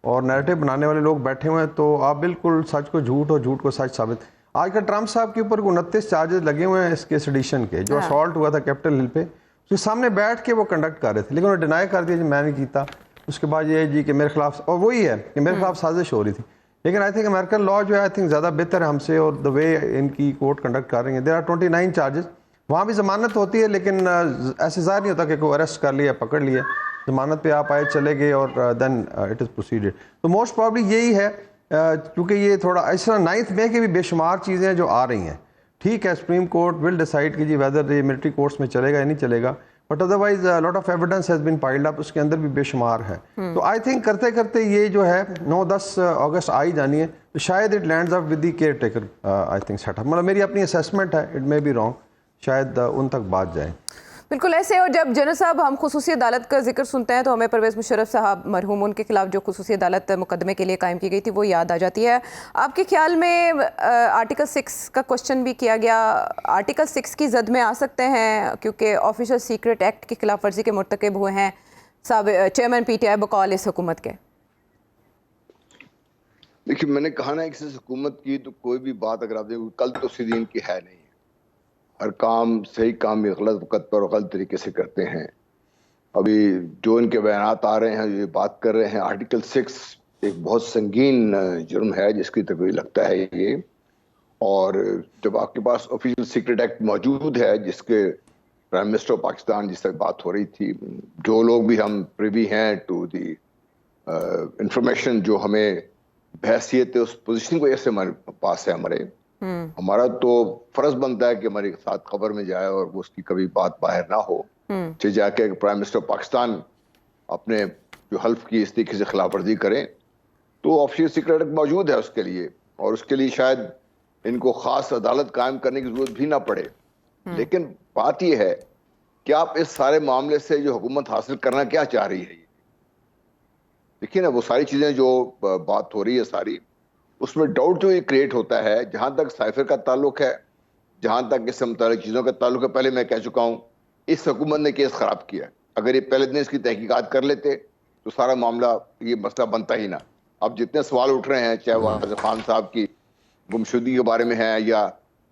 اور نیریٹو بنانے والے لوگ بیٹھے ہوئے ہیں تو آپ بالکل سچ کو جھوٹ اور جھوٹ کو سچ ثابت. آج کل ٹرمپ صاحب کے اوپر 29 چارجز لگے ہوئے ہیں اس کے سیڈیشن کے, جو اسالٹ ہوا تھا کیپٹل ہل پہ, اس کے سامنے بیٹھ کے وہ کنڈکٹ کر رہے تھے, لیکن انہوں نے ڈینائی کر دیا جی میں نہیں کیتا. اس کے بعد یہ ہے جی کہ میرے خلاف, اور وہی ہے کہ میرے خلاف سازش ہو رہی تھی. لیکن آئی تھنک امریکن لا جو ہے آئی تھنک زیادہ بہتر ہے ہم سے, اور دا وے ان کی کورٹ کنڈکٹ کر رہی ہیں. There are 29 charges. وہاں بھی ضمانت ہوتی ہے, لیکن ایسے ظاہر نہیں ہوتا کہ کوئی اریسٹ کر لیا پکڑ لیا, ضمانت پہ آپ آئے چلے گئے اور دین اٹ از پروسیڈڈ. تو موسٹ پرابلی یہی ہے, کیونکہ یہ تھوڑا اس طرح 9 مئی کے بھی بے شمار چیزیں جو آ رہی ہیں. ٹھیک ہے, سپریم کورٹ ول ڈیسائڈ کہ جی ویدر یہ ملٹری کورٹس میں چلے گا یا نہیں چلے گا, but otherwise lot of evidence has been piled up, اس کے اندر بھی بے شمار ہے. تو آئی تھنک کرتے کرتے یہ جو ہے 9-10 اگست آئی جانی ہے, تو شاید it lands up with the caretaker I think set up. مطلب میری اپنی اسیسمنٹ ہے, اٹ مے بی رانگ, شاید ان تک بات جائے. بالکل ایسے. اور جب جنرل صاحب ہم خصوصی عدالت کا ذکر سنتے ہیں تو ہمیں پرویز مشرف صاحب مرحوم ان کے خلاف جو خصوصی عدالت مقدمے کے لیے قائم کی گئی تھی وہ یاد آ جاتی ہے. آپ کے خیال میں آرٹیکل 6 کا کوشچن بھی کیا گیا, آرٹیکل 6 کی زد میں آ سکتے ہیں کیونکہ آفیشل سیکرٹ ایکٹ کی خلاف ورزی کے مرتکب ہوئے ہیں چیئرمین پی ٹی آئی بقول اس حکومت کے؟ دیکھیے میں نے کہا نا کہ اس حکومت کی تو کوئی بھی بات اگر آپ دیکھیں کل تو سیدھی ان کی ہے نہیں. ہر کام صحیح کام بھی غلط وقت پر اور غلط طریقے سے کرتے ہیں. ابھی جو ان کے بیانات آ رہے ہیں, یہ بات کر رہے ہیں, آرٹیکل 6 ایک بہت سنگین جرم ہے جس کی تقریر لگتا ہے یہ. اور جب آپ کے پاس آفیشیل سیکرٹ ایکٹ موجود ہے جس کے پرائم منسٹر آف پاکستان جس تک بات ہو رہی تھی, جو لوگ بھی ہم پریوی ہیں ٹو دی انفارمیشن جو ہمیں بحیثیت اس پوزیشن کو ایسے ہمارے پاس ہے ہمارا تو فرض بنتا ہے کہ ہمارے ساتھ خبر میں جائے اور اس کی کبھی بات باہر نہ ہو. جا کے پرائم منسٹر پاکستان اپنے جو حلف کی اس طریقے سے خلاف ورزی کریں تو آفیشیل سیکرٹ موجود ہے اس کے لیے, اور اس کے لیے شاید ان کو خاص عدالت قائم کرنے کی ضرورت بھی نہ پڑے. لیکن بات یہ ہے کہ آپ اس سارے معاملے سے جو حکومت حاصل کرنا کیا چاہ رہی ہے. دیکھیے نا, وہ ساری چیزیں جو بات ہو رہی ہے ساری, اس میں ڈاؤٹ جو یہ کریٹ ہوتا ہے جہاں تک سائفر کا تعلق ہے, جہاں تک اس سے متعلق چیزوں کا تعلق ہے. پہلے میں کہہ چکا ہوں اس حکومت نے کیس خراب کیا. اگر یہ پہلے دن اس کی تحقیقات کر لیتے تو سارا معاملہ یہ مسئلہ بنتا ہی نہ. اب جتنے سوال اٹھ رہے ہیں, چاہے وہ آصف خان صاحب کی گمشدگی کے بارے میں ہے یا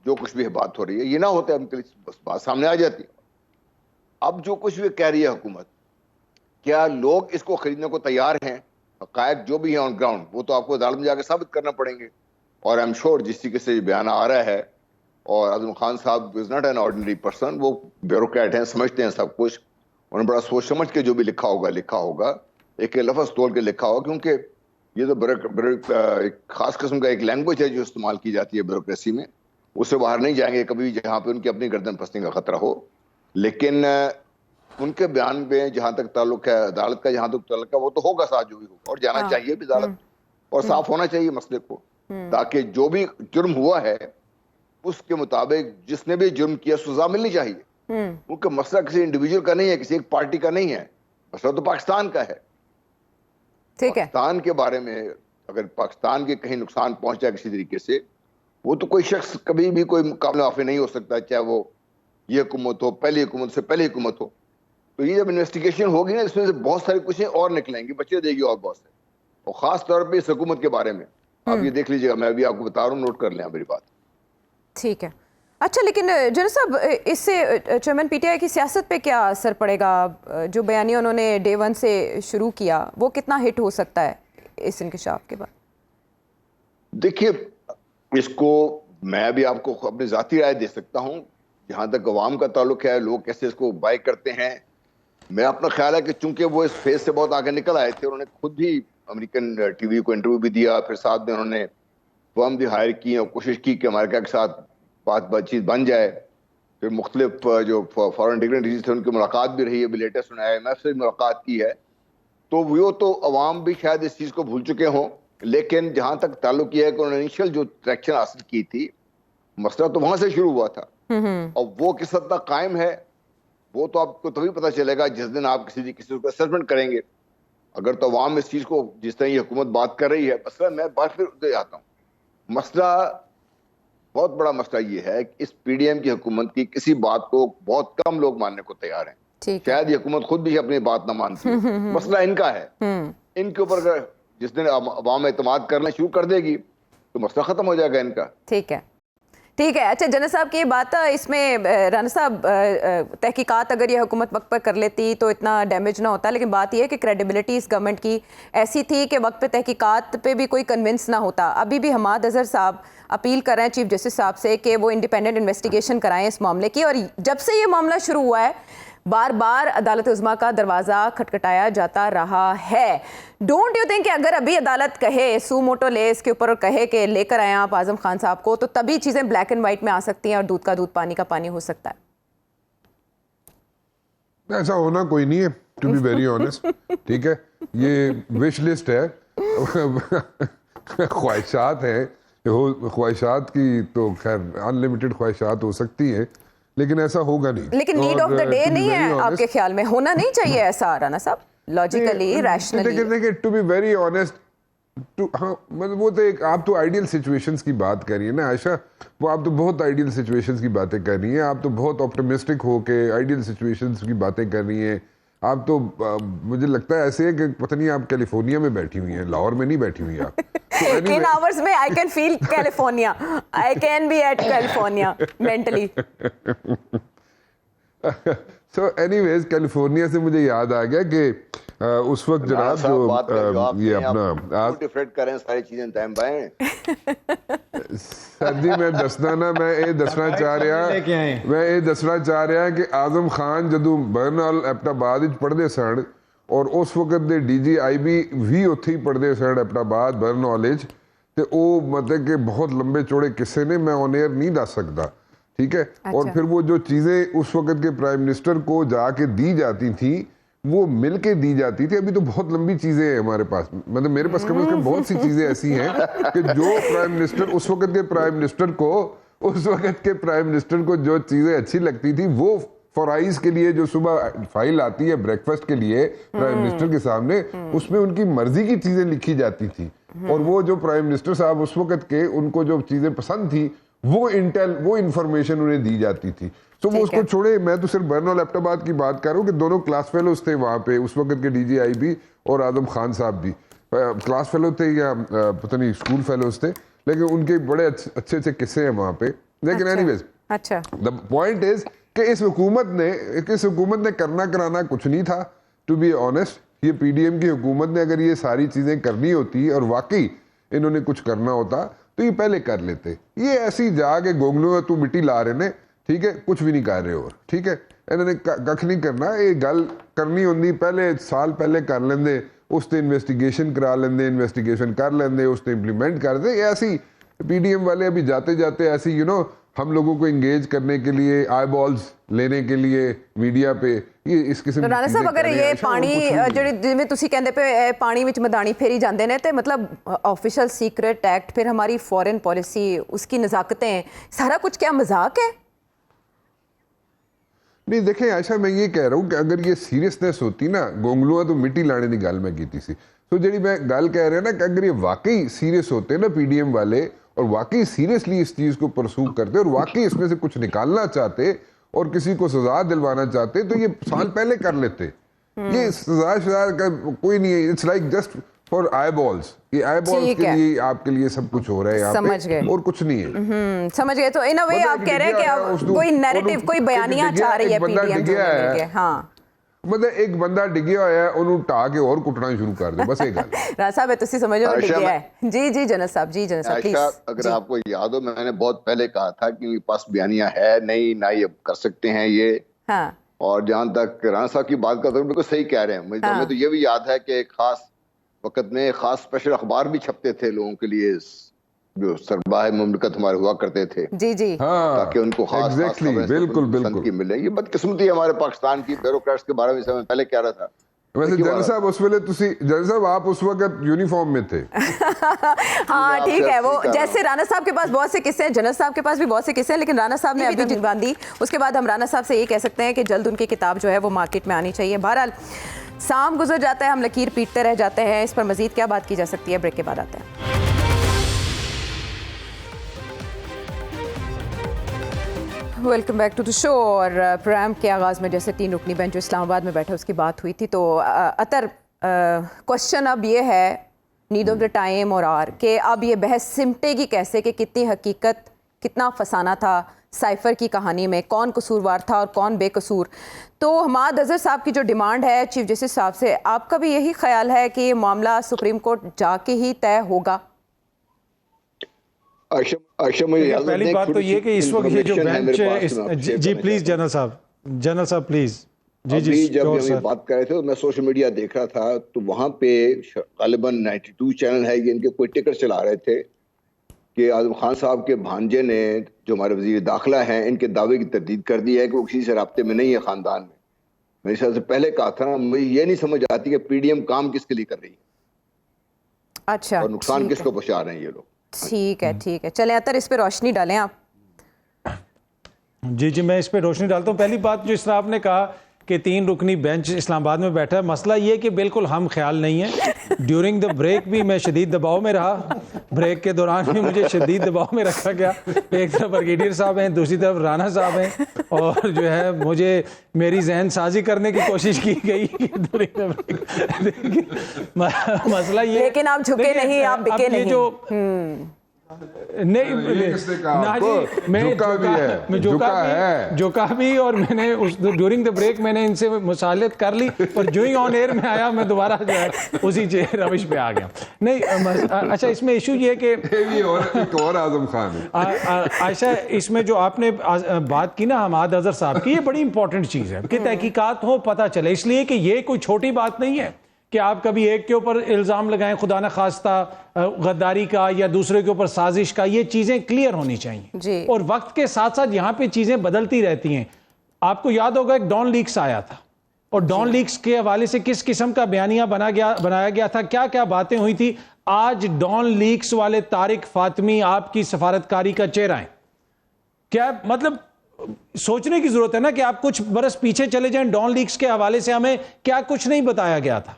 جو کچھ بھی بات ہو رہی ہے, یہ نہ ہوتے ہم کے لیے بس بات سامنے آ جاتی. اب جو کچھ بھی کہہ رہی ہے حکومت, کیا لوگ اس کو خریدنے کو تیار ہیں؟ حقائق جو بھی ہیں آن گراؤنڈ وہ تو آپ کو عدالت میں جا کے ثابت کرنا پڑیں گے. اور آئی ایم شیور جس طریقے سے یہ بیان آ رہا ہے, اور اعظم خان صاحب is not an ordinary person, وہ بیوروکریٹ ہیں, سمجھتے ہیں سب کچھ. انہوں نے بڑا سوچ سمجھ کے جو بھی لکھا ہوگا ایک لفظ تول کے لکھا ہوگا, کیونکہ یہ تو ایک خاص قسم کا ایک لینگویج ہے جو استعمال کی جاتی ہے بیوروکریسی میں. اس سے باہر نہیں جائیں گے کبھی جہاں پہ ان کی اپنی گردن پھنسنے کا خطرہ ہو. لیکن ان کے بیان میں جہاں تک تعلق ہے عدالت کا, جہاں تک تعلق ہے وہ تو ہوگا ساتھ جو بھی ہوگا, اور جانا چاہیے بھی عدالت, اور صاف ہونا چاہیے مسئلے کو, تاکہ جو بھی جرم ہوا ہے اس کے مطابق جس نے بھی جرم کیا سزا ملنی چاہیے. کیونکہ مسئلہ کسی انڈیویجول کا نہیں ہے, کسی ایک پارٹی کا نہیں ہے, مسئلہ تو پاکستان کا ہے. پاکستان کے بارے میں اگر پاکستان کے کہیں نقصان پہنچا کسی طریقے سے, وہ تو کوئی شخص کبھی بھی کوئی قابل معافی نہیں ہو سکتا, چاہے وہ یہ حکومت ہو, پہلی حکومت سے پہلی حکومت ہو. تو یہ جب انویسٹیگیشن ہوگی نا, اس میں سے بہت ساری کچھ اور نکلیں گی, بچے دے گی اور بہت سے, اور خاص طور پہ اس حکومت کے بارے میں آپ یہ دیکھ لیجیے گا. میں ابھی آپ کو بتا رہا ہوں, نوٹ کر لیں میری بات. ٹھیک ہے. اچھا, لیکن جنرل صاحب اس سے چیئرمین پی ٹی آئی کی سیاست پہ کیا اثر پڑے گا؟ جو بیانیہ انہوں نے ڈے ون سے شروع کیا وہ کتنا ہٹ ہو سکتا ہے اس انکشاف کے بعد؟ دیکھیے, اس کو میں بھی آپ کو اپنی ذاتی رائے دے سکتا ہوں. جہاں تک عوام کا تعلق ہے, لوگ کیسے اس کو بائی کرتے ہیں, میں اپنا خیال ہے کہ چونکہ وہ اس فیز سے بہت آگے نکل آئے تھے, انہوں نے خود بھی امریکن ٹی وی کو انٹرویو بھی دیا, پھر ساتھ میں انہوں نے فرم بھی ہائر کی اور کوشش کی کہ امریکہ کے ساتھ بات چیت بن جائے. پھر مختلف جو فارن ڈگنیٹریز تھے ان کی ملاقات بھی رہی ہے, ابھی لیٹسٹ انہوں نے آئی ایم ایف سے ملاقات کی ہے. تو وہ تو عوام بھی شاید اس چیز کو بھول چکے ہوں, لیکن جہاں تک تعلق یہ ہے کہ انہوں نے انیشیل جو ٹریکشن حاصل کی تھی, مسئلہ تو وہاں سے شروع ہوا تھا, اور وہ کس حد تک قائم ہے وہ تو آپ کو تبھی پتہ چلے گا جس دن آپ کسی کو اسسمنٹ کریں گے. اگر تو عوام اس چیز کو جس طرح یہ حکومت بات کر رہی ہے, مسئلہ میں بات پھر جاتا ہوں, مسئلہ بہت بڑا مسئلہ یہ ہے کہ اس پی ڈی ایم کی حکومت کی کسی بات کو بہت کم لوگ ماننے کو تیار ہیں. شاید یہ حکومت خود بھی اپنی بات نہ مانتی, مسئلہ ان کا ہے. ان کے اوپر اگر جس دن عوام اعتماد کرنا شروع کر دے گی تو مسئلہ ختم ہو جائے گا ان کا. ٹھیک ہے. اچھا جنرل صاحب کی یہ بات, اس میں رانا صاحب تحقیقات اگر یہ حکومت وقت پر کر لیتی تو اتنا ڈیمیج نہ ہوتا, لیکن بات یہ ہے کہ کریڈیبلٹی اس گورنمنٹ کی ایسی تھی کہ وقت پہ تحقیقات پہ بھی کوئی کنونس نہ ہوتا. ابھی بھی حماد اظہر صاحب اپیل کر رہے ہیں چیف جسٹس صاحب سے کہ وہ انڈیپینڈنٹ انویسٹیگیشن کرائیں اس معاملے کی, اور جب سے یہ معاملہ شروع ہوا ہے بار بار عدالت عظمیٰ کا دروازہ کھٹکھٹایا جاتا رہا ہے. ڈونٹ یو تھنک کہ اگر ابھی عدالت کہے سو موٹو لے اس کے اوپر اور کہے کہ لے کر آئیں آپ اعظم خان صاحب کو, تو تبھی چیزیں بلیک اینڈ وائٹ میں آ سکتی ہیں اور دودھ کا دودھ پانی کا پانی ہو سکتا ہے؟ ایسا ہونا کوئی نہیں ہے, ٹو بی ویری آنیسٹ. ٹھیک ہے, یہ وش لسٹ ہے, خواہشات ہیں, خواہشات کی تو خیر ان لمیٹڈ خواہشات ہو سکتی ہیں, لیکن ایسا ہوگا نہیں. لیکن نیڈ آف دا ڈے نہیں ہے آپ کے خیال میں؟ ہونا نہیں چاہیے ایسا رانا صاحب, لاجیکلی ریشنلی. دیکھیں ٹو بی ویری آنیسٹ, ہاں مطلب وہ تو ایک آپ تو آئیڈیل سچویشنز کی بات کر رہی ہیں نا عائشہ, وہ آپ تو بہت آئیڈیل سچویشنز کی باتیں کر رہی ہیں, آپ تو بہت آپٹمسٹک ہو کے آئیڈیل سچویشنز کی باتیں کر رہی ہیں. آپ تو مجھے لگتا ہے ایسے ہے کہ پتہ نہیں آپ کیلیفورنیا میں بیٹھی ہوئی ہیں, لاہور میں نہیں بیٹھی ہوئی آپ. ان آورز میں I can feel California, I can be at California mentally. So anyways California سے مجھے یاد آ گیا کہ اس وقت جناب جو یہ اپنا کریں ساری چیزیں ٹائم بائیں. سر جی میں دسنا چاہ رہا کہ اعظم خان جدو برنال ایبٹاباد پڑھتے سن ਔਰ ਉਸ ਵਕਤ ਦੇ DGIB ਵੀ ਉੱਥੇ ਹੀ ਪੜ੍ਹਦੇ ਸਨ ਐਬਟਾਬਾਦ ਬਰਨੌਲੇਜ, ਤੇ ਉਹ ਮਤਲਬ کہ بہت لمبے چوڑے قصے نے, میں آن ایئر نہیں دس سکتا, ٹھیک ہے. اور پھر وہ جو چیزیں اس وقت کے پرائم منسٹر کو جا کے دی جاتی تھیں وہ مل کے دی جاتی تھی. ابھی تو بہت لمبی چیزیں ہیں ہمارے پاس, مطلب میرے پاس کم از کم بہت سی چیزیں ایسی ہیں کہ جو پرائم منسٹر اس وقت کے پرائم منسٹر کو جو چیزیں اچھی لگتی تھی وہ فرائز کے لیے جو صبح فائل آتی ہے بریک فاسٹ کے لیے پرائم منسٹر کے سامنے, اس میں ان کی مرضی کی چیزیں لکھی جاتی تھی. اور وہ جو پرائم منسٹر صاحب اس وقت کے ان کو جو چیزیں پسند تھی وہ انفارمیشن انہیں دی جاتی تھی. تو وہ اس کو چھوڑے, میں تو صرف برنول ایبٹاباد کی بات کر رہا ہوں کہ دونوں کلاس فیلوز تھے وہاں پہ اس وقت کے DGIB اور اعظم خان صاحب بھی کلاس فیلو تھے یا پتہ نہیں اسکول فیلوز تھے, لیکن ان کے بڑے اچھے اچھے قصے ہیں وہاں پہ. لیکن اینی ویز اچھا دا پوائنٹ از کہ اس حکومت نے کرنا کرانا کچھ نہیں تھا. ٹو بی آنیسٹ, یہ PDM کی حکومت نے اگر یہ ساری چیزیں کرنی ہوتی اور واقعی انہوں نے کچھ کرنا ہوتا تو یہ پہلے کر لیتے. یہ ایسی جا کے گونگلو تو مٹی لا رہے نے, ٹھیک ہے, کچھ بھی نہیں کر رہے, اور ٹھیک ہے انہوں نے کھ نہیں کرنا. یہ گل کرنی ہوندی پہلے سال پہلے کر لیندے, اس تے انویسٹیگیشن کرا لیندے, انویسٹیگیشن کر لیندے, اس تے امپلیمنٹ کر دے. ایسی PDM والے ابھی جاتے جاتے ایسی ہم لوگوں کو انگیج کرنے کے لیے, آئی بالز لینے کے لیے میڈیا پہ, یہ اس قسم رانا صاحب اگر یہ پانی جویں تسی کہندے پے پانی وچ مدانی پھیری جاندے نے تے مطلب آفیشل سیکرٹ ایکٹ, پھر ہماری فورن پالیسی, اس کی نزاکتیں, سارا کچھ کیا مذاق ہے؟ نہیں دیکھیں عائشہ, میں یہ کہہ رہا ہوں کہ اگر یہ سیریسنیس ہوتی نا, گونگلو تو مٹی لانے دی گل میں کیتی سی. تو جڑی میں گل کہہ رہا نا کہ اگر یہ واقعی سیریس ہوتے نا PDM والے, اور واقعی سیریسلی اس چیز کو پرسو کرتے اور واقعی اس میں سے کچھ نکالنا چاہتے اور کسی کو سزا دلوانا چاہتے تو یہ سال پہلے کر لیتے. یہ سزا کا کوئی نہیں ہے, it's like just for eyeballs. یہ آئی بالز کے لیے آپ کے لیے سب کچھ ہو رہا ہے یہاں پہ, اور کچھ نہیں ہے. سمجھ گئے. تو ان اے وے آپ کہہ رہے ہیں کہ اب کوئی نیریٹو, کوئی بیانیاں چاہ رہی ہے PDM جو مل گیا. ہاں مطلب ایک بندہ ڈگیا ہوا ہے, انہوں ٹا کے اور کٹنا شروع کر دے, بس ایک گل. رانا صاحب تسی سمجھو ڈگیا ہے. جی جنرل صاحب, جی جنرل صاحب پلیز. اگر آپ کو یاد ہو میں نے بہت پہلے کہا تھا کہ میرے پاس بیانیاں ہے نہیں, نہ یہ کر سکتے ہیں یہ. ہاں, اور جہاں تک رانا صاحب کی بات کرتا ہوں بالکل صحیح کہہ رہے ہیں. ہمیں تو یہ بھی یاد ہے کہ ایک خاص وقت میں خاص اسپیشل اخبار بھی چھپتے تھے لوگوں کے لیے جو سربراہ مملکت ہمارے ہوا کرتے تھے, جی جی, تاکہ ان کو خاص بالکل ملے. یہ بدقسمتی ہمارے پاکستان کی بیوروکریٹس کے بارے میں پہلے کہہ رہا تھا. ویسے جنرل صاحب اس ویلے جنرل صاحب آپ اس وقت یونیفارم میں تھے. ہاں ٹھیک ہے, وہ جیسے رانا صاحب کے پاس بہت سے قصے ہیں, جنرل صاحب کے پاس بھی بہت سے قصے ہیں, لیکن رانا صاحب نے ابھی جنوان دی. اس کے بعد ہم رانا صاحب سے یہ کہہ سکتے ہیں کہ جلد ان کی کتاب جو ہے وہ مارکیٹ میں آنی چاہیے. بہرحال سام گزر جاتا ہے, ہم لکیر پیٹتے رہ جاتے ہیں. اس پر مزید کیا بات کی جا سکتی ہے, بریک کے بعد آتے ہیں. ویلکم بیک ٹو دا شو. اور پروگرام کے آغاز میں جیسے 3 رکنی بینچ جو اسلام آباد میں بیٹھا اس کی بات ہوئی تھی, تو اطہر کوشچن اب یہ ہے نیڈ آف دا ٹائم اور آر کہ اب یہ بحث سمٹے گی کیسے, کہ کتنی حقیقت کتنا فسانہ تھا سائفر کی کہانی میں, کون قصوروار تھا اور کون بے قصور. تو حماد اظہر صاحب کی جو ڈیمانڈ ہے چیف جسٹس صاحب سے, آپ کا بھی یہی خیال ہے کہ یہ معاملہ سپریم کورٹ جا کے ہی طے ہوگا؟ پہلی بات تو یہ کہ اس وقت یہ جو بینچ, جی پلیز جنرل صاحب پلیز. جی جب ہم یہ بات کر رہے تھے میں سوشل میڈیا دیکھ رہا تھا تو وہاں پہ غالباً 92 چینل ہے, یہ ان کے کوئی ٹکر چلا رہے تھے کہ اعظم خان صاحب کے بھانجے نے جو ہمارے وزیر داخلہ ہیں ان کے دعوے کی تردید کر دی ہے کہ وہ کسی سے رابطے میں نہیں ہے خاندان میں. میرے خیال سے پہلے کہا تھا نا, مجھے یہ نہیں سمجھ آتی کہ PDM کام کس کے لیے کر رہی ہے, اچھا, اور نقصان کس کو پہنچا رہے ہیں یہ لوگ. ٹھیک ہے, چلیں اطہر اس پہ روشنی ڈالیں آپ. جی میں اس پہ روشنی ڈالتا ہوں. پہلی بات جو اس طرح آپ نے کہا کہ 3 رکنی بینچ اسلام آباد میں بیٹھا ہے, مسئلہ یہ کہ بالکل ہم خیال نہیں ہے. ڈیورنگ دا بریک بھی میں شدید دباؤ میں رہا, بریک کے دوران بھی مجھے شدید دباؤ میں رکھا گیا. ایک طرف برگیڈیئر صاحب ہیں, دوسری طرف رانا صاحب ہیں, اور جو ہے مجھے میری ذہن سازی کرنے کی کوشش کی گئی. مسئلہ یہ, لیکن آپ جھکے نہیں, آپ بکے نہیں. نہیں یہ کس نے کہا نا آپ کو؟ جی، میں جھکا بھی ہے، میں جھکا ہے۔ جھکا بھی، اور میں نے ڈیورنگ دا بریک میں نے ان سے مصالحت کر لی، پر جو ہی آن ایئر میں آیا میں دوبارہ جو ہے اسی روش پہ آ گیا۔ نہیں اچھا، اس میں ایشو یہ ہے کہ ایک اور اعظم خان ہے۔ عائشہ، اس میں جو آپ نے بات کی نا حماد اظہر صاحب کی، یہ بڑی امپورٹنٹ چیز ہے کہ تحقیقات ہو، پتہ چلے، اس لیے کہ یہ کوئی چھوٹی بات نہیں ہے کہ آپ کبھی ایک کے اوپر الزام لگائیں خدا نہ خواستہ غداری کا یا دوسرے کے اوپر سازش کا، یہ چیزیں کلیئر ہونی چاہیے جی۔ اور وقت کے ساتھ ساتھ یہاں پہ چیزیں بدلتی رہتی ہیں۔ آپ کو یاد ہوگا ایک ڈان لیکس آیا تھا، اور ڈان لیکس کے حوالے سے کس قسم کا بیانیہ بنایا گیا تھا، کیا کیا باتیں ہوئی تھی۔ آج ڈان لیکس والے طارق فاطمی آپ کی سفارتکاری کا چہرہ ہیں۔ کیا مطلب سوچنے کی ضرورت ہے نا کہ آپ کچھ برس پیچھے چلے جائیں، ڈان لیکس کے حوالے سے ہمیں کیا کچھ نہیں بتایا گیا تھا۔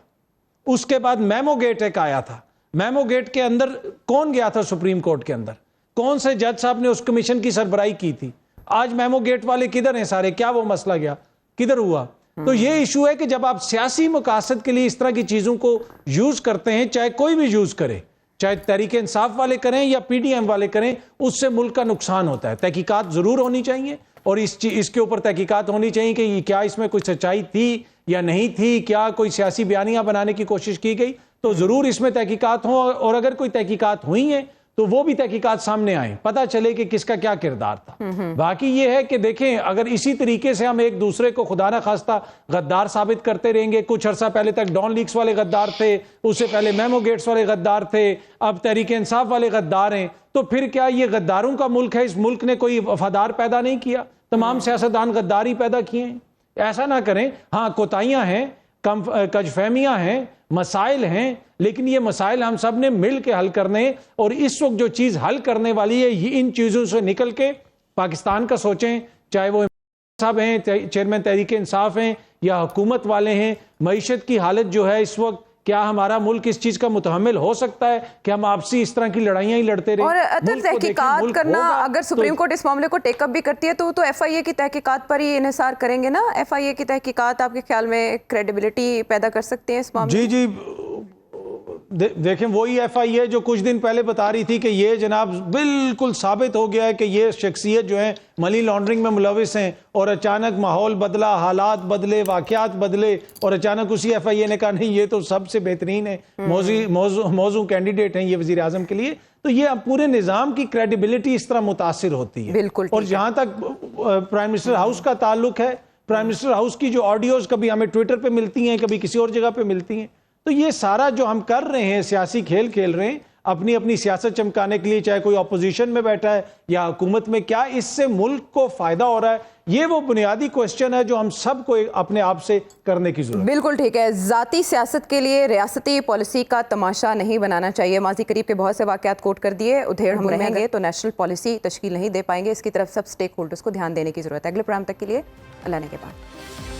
اس کے بعد میمو گیٹ ایک آیا تھا، میمو گیٹ کے اندر کون گیا تھا سپریم کورٹ کے اندر، کون سے جج صاحب نے اس کمیشن کی سربراہی کی تھی، آج میمو گیٹ والے کدھر ہیں سارے، کیا وہ مسئلہ گیا، کدھر ہوا؟ تو یہ ایشو ہے کہ جب آپ سیاسی مقاصد کے لیے اس طرح کی چیزوں کو یوز کرتے ہیں، چاہے کوئی بھی یوز کرے، چاہے تحریک انصاف والے کریں یا پی ڈی ایم والے کریں، اس سے ملک کا نقصان ہوتا ہے۔ تحقیقات ضرور ہونی چاہیے، اور اس کے اوپر تحقیقات ہونی چاہیے کہ کیا اس میں کوئی سچائی تھی یا نہیں تھی، کیا کوئی سیاسی بیانیہ بنانے کی کوشش کی گئی، تو ضرور اس میں تحقیقات ہوں، اور اگر کوئی تحقیقات ہوئی ہیں تو وہ بھی تحقیقات سامنے آئیں، پتہ چلے کہ کس کا کیا کردار تھا۔ باقی یہ ہے کہ دیکھیں، اگر اسی طریقے سے ہم ایک دوسرے کو خدا نہ خواستہ غدار ثابت کرتے رہیں گے، کچھ عرصہ پہلے تک ڈان لیکس والے غدار تھے، اس سے پہلے میمو گیٹس والے غدار تھے، اب تحریک انصاف والے غدار ہیں، تو پھر کیا یہ غداروں کا ملک ہے؟ اس ملک نے کوئی وفادار پیدا نہیں کیا، تمام سیاستدان غداری پیدا کیے ہیں۔ ایسا نہ کریں، ہاں کوتاہیاں ہیں، کج فہمیاں ہیں، مسائل ہیں، لیکن یہ مسائل ہم سب نے مل کے حل کرنے، اور اس وقت جو چیز حل کرنے والی ہے یہ ان چیزوں سے نکل کے پاکستان کا سوچیں، چاہے وہ صاحب ہیں، چیئرمین تحریک انصاف ہیں یا حکومت والے ہیں۔ معیشت کی حالت جو ہے اس وقت، کیا ہمارا ملک اس چیز کا متحمل ہو سکتا ہے کہ ہم آپسی اس طرح کی لڑائیاں ہی لڑتے رہیں؟ اور تحقیقات کرنا، اگر سپریم کورٹ اس معاملے کو ٹیک اپ بھی کرتی ہے تو ایف آئی اے کی تحقیقات پر ہی انحصار کریں گے نا؟ ایف آئی اے کی تحقیقات آپ کے خیال میں کریڈیبلٹی پیدا کر سکتے ہیں اس معاملے میں؟ جی دیکھیں، وہی ایف آئی اے جو کچھ دن پہلے بتا رہی تھی کہ یہ جناب بالکل ثابت ہو گیا ہے کہ یہ شخصیت جو ہے منی لانڈرنگ میں ملوث ہیں، اور اچانک ماحول بدلا، حالات بدلے، واقعات بدلے، اور اچانک اسی ایف آئی اے نے کہا نہیں یہ تو سب سے بہترین ہے، موضوع کینڈیڈیٹ ہیں یہ وزیر اعظم کے لیے۔ تو یہ پورے نظام کی کریڈیبلٹی اس طرح متاثر ہوتی ہے۔ بالکل۔ اور جہاں تک پرائم منسٹر ہاؤس کا تعلق ہے، پرائم منسٹر ہاؤس کی جو آڈیوز کبھی ہمیں ٹویٹر پہ ملتی ہیں، کبھی کسی اور جگہ پہ ملتی ہیں، تو یہ سارا جو ہم کر رہے ہیں، سیاسی کھیل کھیل رہے ہیں اپنی سیاست چمکانے کے لیے، چاہے کوئی اپوزیشن میں بیٹھا ہے یا حکومت میں، کیا اس سے ملک کو فائدہ ہو رہا ہے؟ یہ وہ بنیادی کوسچن ہے جو ہم سب کو اپنے آپ سے کرنے کی ضرورت ہے۔ بالکل ٹھیک ہے، ذاتی سیاست کے لیے ریاستی پالیسی کا تماشا نہیں بنانا چاہیے۔ ماضی قریب کے بہت سے واقعات کوٹ کر دیے، ادھیڑ ہم رہیں گے تو نیشنل پالیسی تشکیل نہیں دے پائیں گے، اس کی طرف سب سٹیک ہولڈرز کو دھیان دینے کی ضرورت ہے۔ اگلے پروگرام تک کے لیے اللہ نے کے بعد